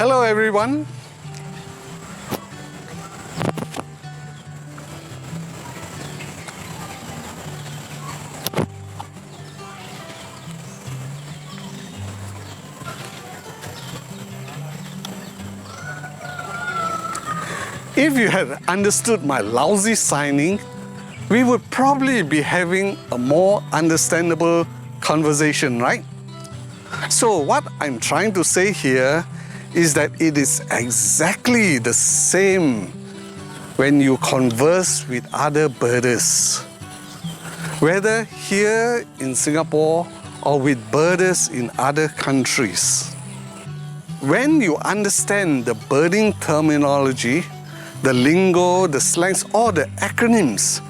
Hello everyone. If you had understood my lousy signing, we would probably be having a more understandable conversation, right? So what I'm trying to say here is that it is exactly the same when you converse with other birders. Whether here in Singapore or with birders in other countries. When you understand the birding terminology, the lingo, the slangs, or the acronyms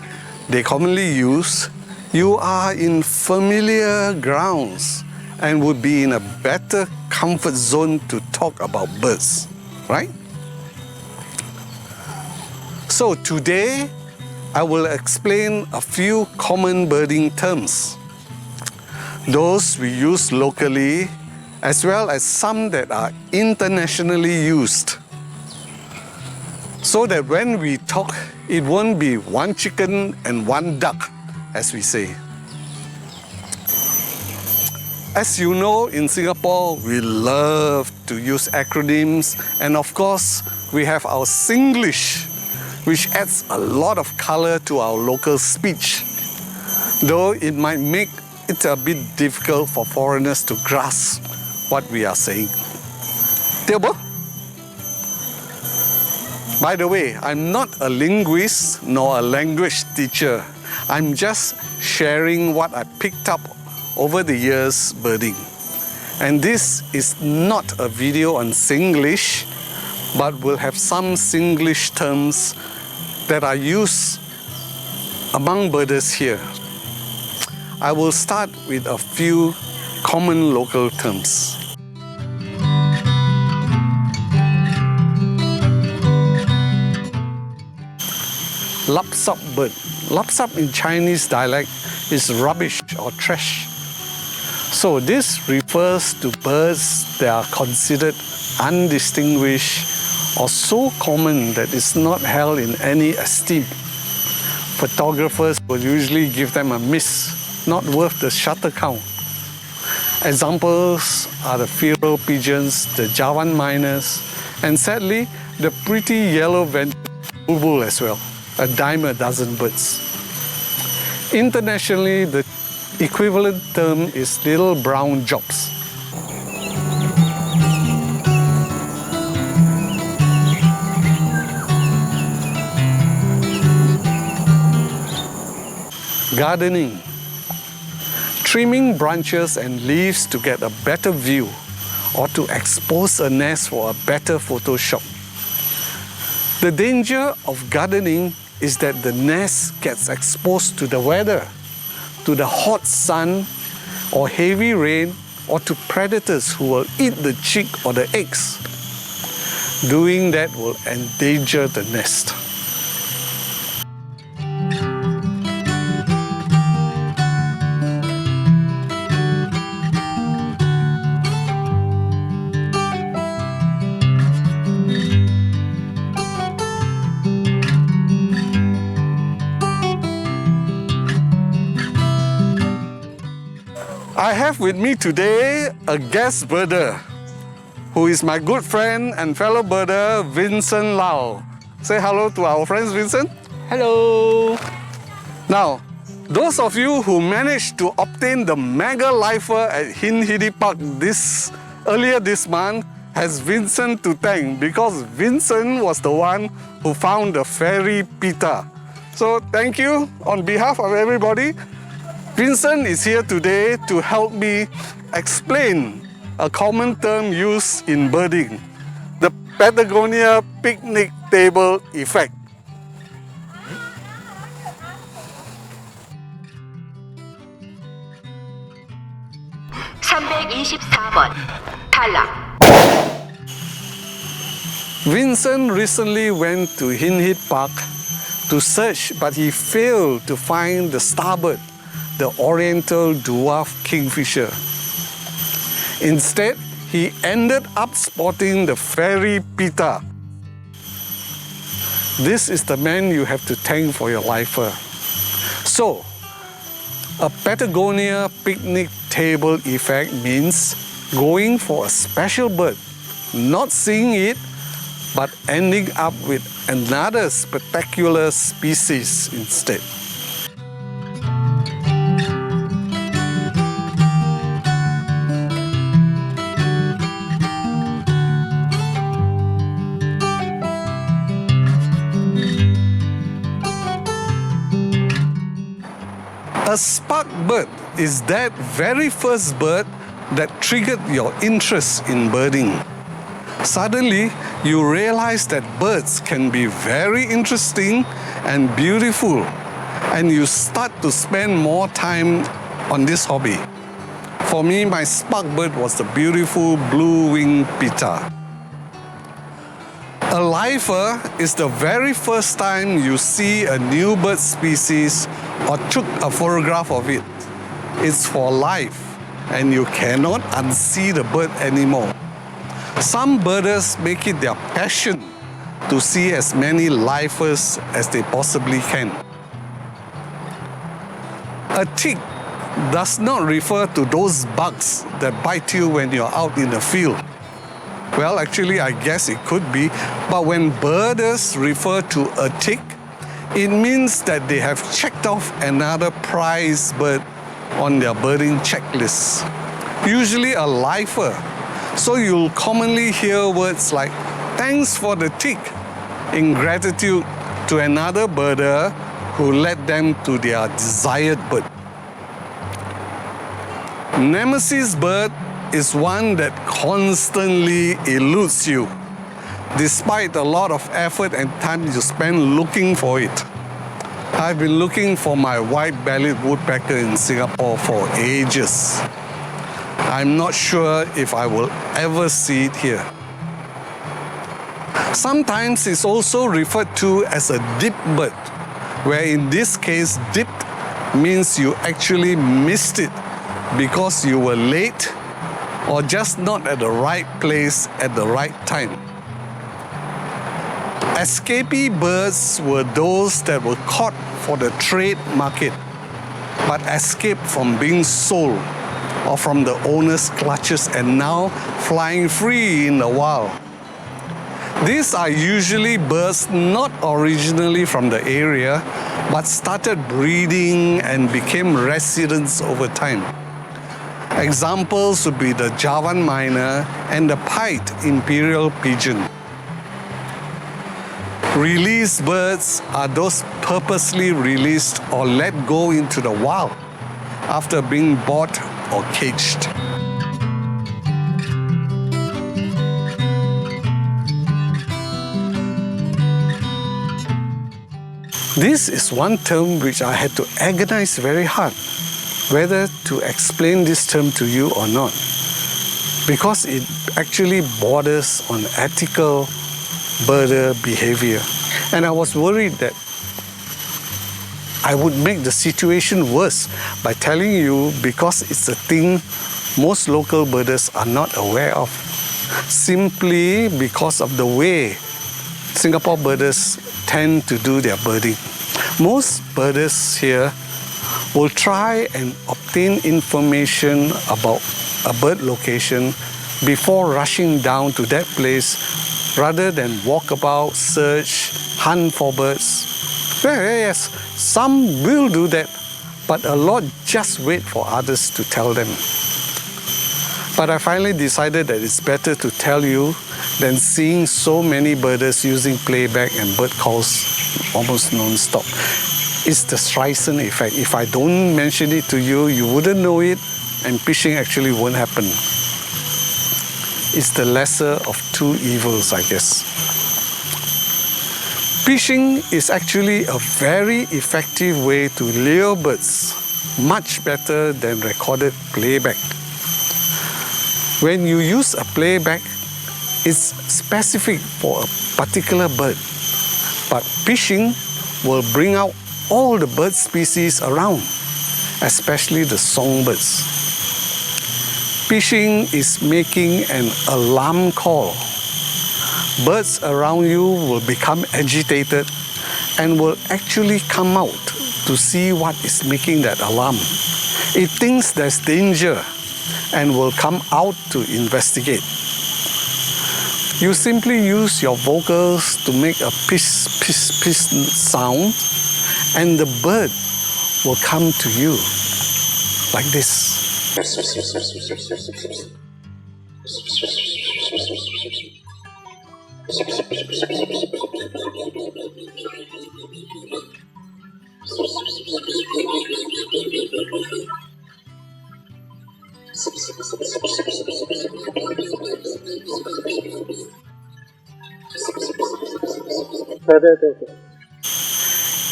they commonly use, you are in familiar grounds and would be in a better comfort zone to talk about birds, right? So today, I will explain a few common birding terms. Those we use locally, as well as some that are internationally used. So that when we talk, it won't be one chicken and one duck, as we say. As you know, in Singapore, we love to use acronyms, and of course, we have our Singlish, which adds a lot of color to our local speech, though it might make it a bit difficult for foreigners to grasp what we are saying. Tiobo? By the way, I'm not a linguist nor a language teacher. I'm just sharing what I picked up over the years birding. And this is not a video on Singlish, but will have some Singlish terms that are used among birders here. I will start with a few common local terms. Lapsap bird. Lapsap in Chinese dialect is rubbish or trash. So this refers to birds that are considered undistinguished or so common that it's not held in any esteem. Photographers will usually give them a miss, not worth the shutter count. Examples are the feral pigeons, the Javan miners, and sadly, the pretty yellow-vented bulbul as well, a dime a dozen birds. Internationally, the equivalent term is little brown jobs. Gardening. Trimming branches and leaves to get a better view or to expose a nest for a better Photoshop. The danger of gardening is that the nest gets exposed to the weather, to the hot sun or heavy rain, or to predators who will eat the chick or the eggs. Doing that will endanger the nest. I have with me today a guest birder who is my good friend and fellow birder, Vincent Lau. Say hello to our friends, Vincent. Hello! Now, those of you who managed to obtain the Mega Lifer at Hindhede Park earlier this month has Vincent to thank, because Vincent was the one who found the fairy Pita. So thank you on behalf of everybody. Vincent is here today to help me explain a common term used in birding, the Patagonia picnic table effect. Vincent recently went to Hindhede Park to search, but he failed to find the starbird, the oriental dwarf kingfisher. Instead, he ended up spotting the fairy pitta. This is the man you have to thank for your lifer. So, a Patagonia picnic table effect means going for a special bird, not seeing it, but ending up with another spectacular species instead. A spark bird is that very first bird that triggered your interest in birding. Suddenly, you realize that birds can be very interesting and beautiful, and you start to spend more time on this hobby. For me, my spark bird was the beautiful blue-winged pitta. A lifer is the very first time you see a new bird species or took a photograph of it. It's for life, and you cannot unsee the bird anymore. Some birders make it their passion to see as many lifers as they possibly can. A tick does not refer to those bugs that bite you when you're out in the field. Well, actually, I guess it could be, but when birders refer to a tick, it means that they have checked off another prize bird on their birding checklist, usually a lifer. So you'll commonly hear words like, "Thanks for the tick," in gratitude to another birder who led them to their desired bird. Nemesis bird is one that constantly eludes you, despite a lot of effort and time you spend looking for it. I've been looking for my white-bellied woodpecker in Singapore for ages. I'm not sure if I will ever see it here. Sometimes it's also referred to as a dip bird, where in this case, dipped means you actually missed it because you were late or just not at the right place at the right time. Escapee birds were those that were caught for the trade market, but escaped from being sold or from the owner's clutches and now flying free in the wild. These are usually birds not originally from the area, but started breeding and became residents over time. Examples would be the Javan myna and the pied imperial pigeon. Released birds are those purposely released or let go into the wild after being bought or caged. This is one term which I had to agonize very hard whether to explain this term to you or not, because it actually borders on ethical birder behavior. And I was worried that I would make the situation worse by telling you, because it's a thing most local birders are not aware of, simply because of the way Singapore birders tend to do their birding. Most birders here will try and obtain information about a bird location before rushing down to that place, rather than walk about, search, hunt for birds. Well, yes, some will do that, but a lot just wait for others to tell them. But I finally decided that it's better to tell you than seeing so many birders using playback and bird calls almost non-stop. It's the Streisand effect. If I don't mention it to you, you wouldn't know it, and fishing actually won't happen. It's the lesser of two evils, I guess. Fishing is actually a very effective way to lure birds, much better than recorded playback. When you use a playback, it's specific for a particular bird, but fishing will bring out all the bird species around, especially the songbirds. fishing is making an alarm call. Birds around you will become agitated and will actually come out to see what is making that alarm. It thinks there's danger and will come out to investigate. You simply use your vocals to make a piss, piss, piss sound, and the bird will come to you like this.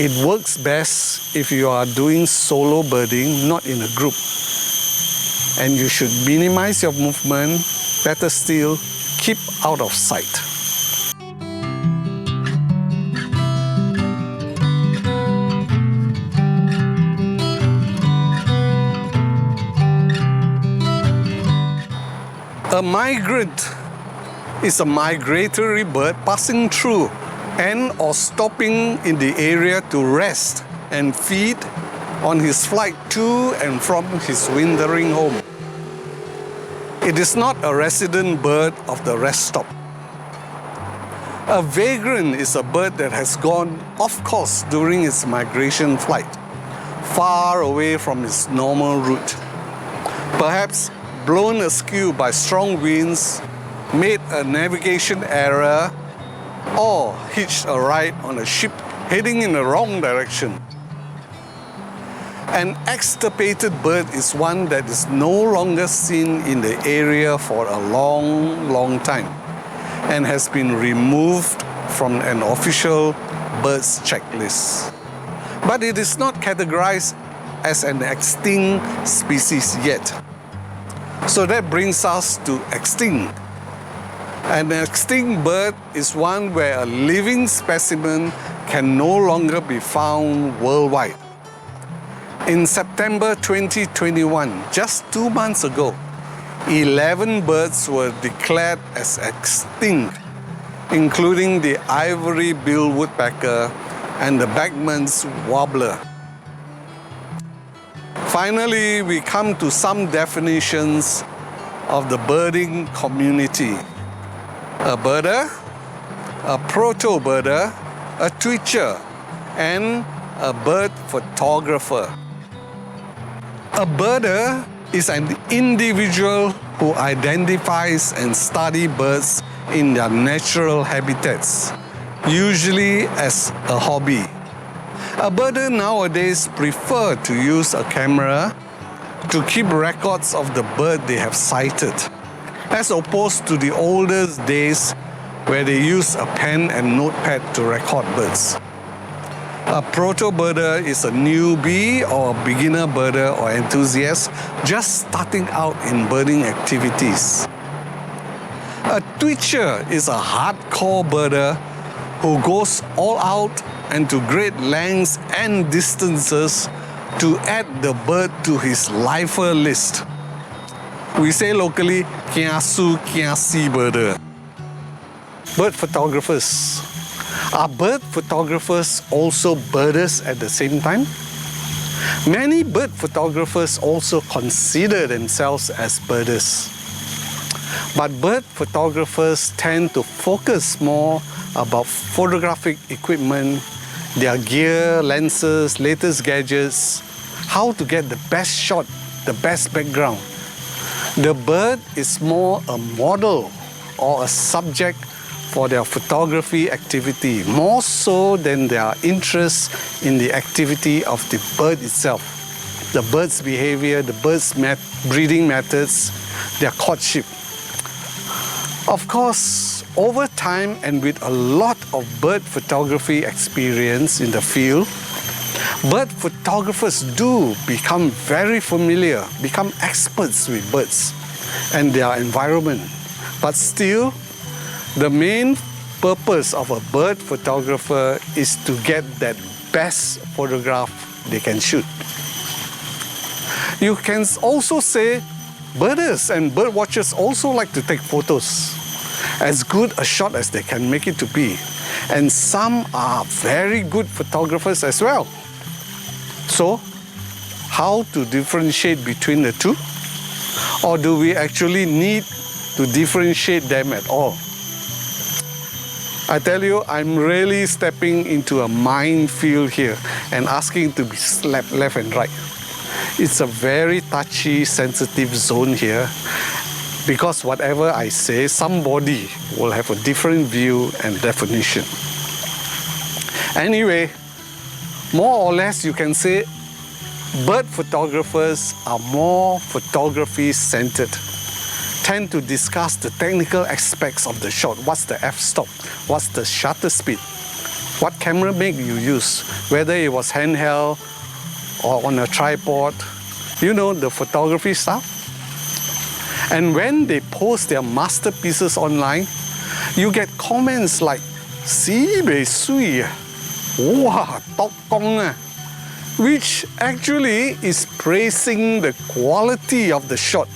It works best if you are doing solo birding, not in a group. And you should minimize your movement, better still, keep out of sight. A migrant is a migratory bird passing through and or stopping in the area to rest and feed on his flight to and from his wintering home. It is not a resident bird of the rest stop. A vagrant is a bird that has gone off course during its migration flight, far away from its normal route. Perhaps blown askew by strong winds, made a navigation error, or hitched a ride on a ship heading in the wrong direction. An extirpated bird is one that is no longer seen in the area for a long time and has been removed from an official birds checklist. But it is not categorized as an extinct species yet. So that brings us to extinct. An extinct bird is one where a living specimen can no longer be found worldwide. In September 2021, just 2 months ago, 11 birds were declared as extinct, including the ivory-billed woodpecker and the Beckman's warbler. Finally, we come to some definitions of the birding community. A birder, a proto-birder, a twitcher, and a bird photographer. A birder is an individual who identifies and studies birds in their natural habitats, usually as a hobby. A birder nowadays prefer to use a camera to keep records of the bird they have sighted, as opposed to the older days where they use a pen and notepad to record birds. A proto-birder is a newbie or a beginner birder or enthusiast just starting out in birding activities. A twitcher is a hardcore birder who goes all out and to great lengths and distances to add the bird to his lifer list. We say locally, kiasu kiasi birder. Bird photographers. Are bird photographers also birders at the same time? Many bird photographers also consider themselves as birders. But bird photographers tend to focus more about photographic equipment, their gear, lenses, latest gadgets, how to get the best shot, the best background. The bird is more a model or a subject for their photography activity, more so than their interest in the activity of the bird itself. The bird's behavior, the bird's breeding methods, their courtship. Of course, over time and with a lot of bird photography experience in the field, bird photographers do become very familiar, become experts with birds and their environment. But still, the main purpose of a bird photographer is to get that best photograph they can shoot. You can also say birders and bird watchers also like to take photos, as good a shot as they can make it to be. And some are very good photographers as well. So, how to differentiate between the two? Or do we actually need to differentiate them at all? I tell you, I'm really stepping into a minefield here and asking to be slapped left and right. It's a very touchy, sensitive zone here, because whatever I say, somebody will have a different view and definition. Anyway, more or less you can say bird photographers are more photography-centered, tend to discuss the technical aspects of the shot. What's the f-stop? What's the shutter speed? What camera make you use? Whether it was handheld or on a tripod. You know, the photography stuff. And when they post their masterpieces online, you get comments like, "Sibei sui, wow, top kong," which actually is praising the quality of the shot,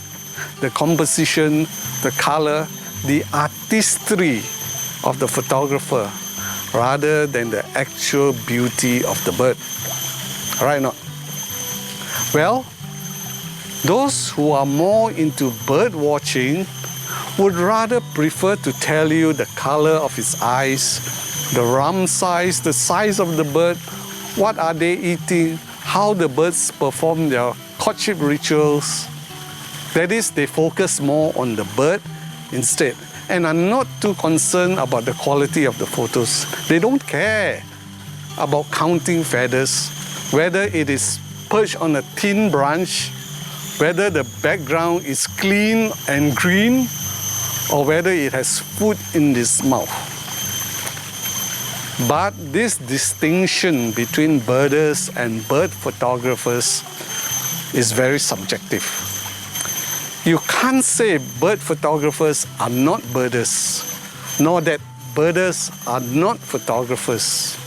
the composition, the color, the artistry of the photographer, rather than the actual beauty of the bird. Right or not? Well, those who are more into bird watching would rather prefer to tell you the color of its eyes, the rump size, the size of the bird, what are they eating, how the birds perform their courtship rituals. That is, they focus more on the bird instead and are not too concerned about the quality of the photos. They don't care about counting feathers, whether it is perched on a thin branch, whether the background is clean and green, or whether it has food in its mouth. But this distinction between birders and bird photographers is very subjective. You can't say bird photographers are not birders, nor that birders are not photographers.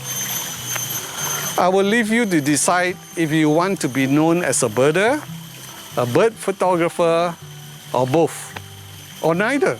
I will leave you to decide if you want to be known as a birder, a bird photographer, or both, or neither.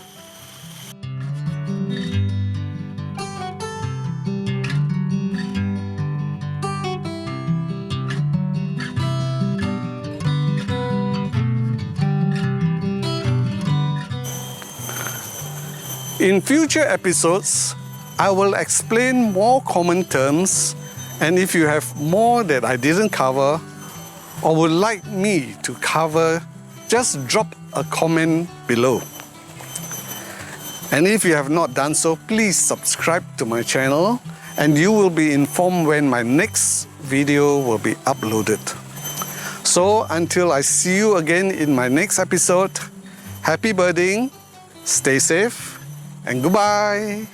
In future episodes, I will explain more common terms, and if you have more that I didn't cover or would like me to cover, just drop a comment below. And if you have not done so, please subscribe to my channel and you will be informed when my next video will be uploaded. So until I see you again in my next episode, happy birding, stay safe, and goodbye.